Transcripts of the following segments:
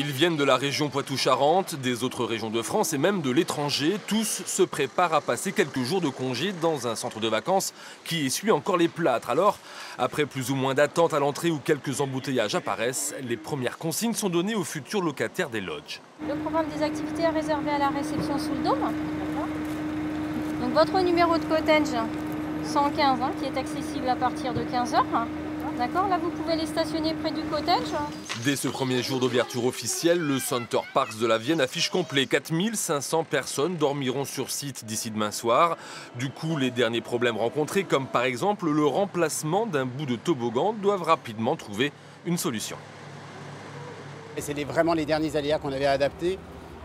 Ils viennent de la région Poitou-Charentes, des autres régions de France et même de l'étranger. Tous se préparent à passer quelques jours de congé dans un centre de vacances qui essuie encore les plâtres. Alors, après plus ou moins d'attente à l'entrée où quelques embouteillages apparaissent, les premières consignes sont données aux futurs locataires des lodges. Le programme des activités est réservé à la réception sous le dôme. Donc votre numéro de cottage 115 qui est accessible à partir de 15 h. D'accord, là vous pouvez les stationner près du cottage. Dès ce premier jour d'ouverture officielle, le Center Parcs de la Vienne affiche complet. 4500 personnes dormiront sur site d'ici demain soir. Du coup, les derniers problèmes rencontrés, comme par exemple le remplacement d'un bout de toboggan, doivent rapidement trouver une solution. C'est vraiment les derniers aléas qu'on avait adaptés.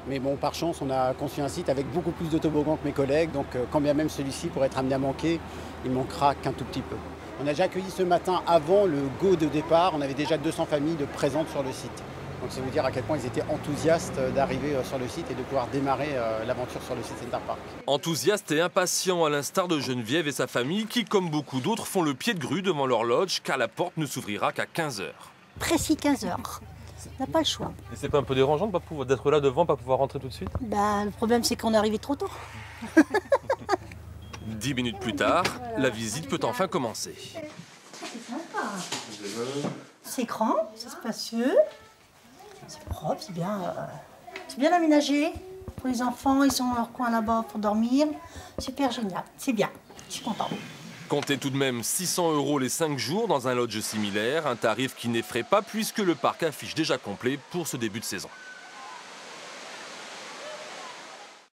Mais bon, par chance, on a conçu un site avec beaucoup plus de toboggans que mes collègues. Donc, quand bien même celui-ci pourrait être amené à manquer, il manquera qu'un tout petit peu. On a déjà accueilli ce matin, avant le go de départ, on avait déjà 200 familles de présentes sur le site. Donc c'est vous dire à quel point ils étaient enthousiastes d'arriver sur le site et de pouvoir démarrer l'aventure sur le site Center Parcs. Enthousiastes et impatients à l'instar de Geneviève et sa famille qui, comme beaucoup d'autres, font le pied de grue devant leur lodge car la porte ne s'ouvrira qu'à 15 h. Précis 15 h. On n'a pas le choix. Et c'est pas un peu dérangeant d'être là devant, pas pouvoir rentrer tout de suite? Le problème c'est qu'on est arrivé trop tôt. 10 minutes plus tard, la visite peut enfin commencer. C'est sympa. C'est grand, c'est spacieux, c'est propre, c'est bien aménagé. Pour les enfants, ils sont dans leur coin là-bas pour dormir. Super génial, c'est bien, je suis contente. Comptez tout de même 600 € les 5 jours dans un lodge similaire, un tarif qui n'effraie pas puisque le parc affiche déjà complet pour ce début de saison.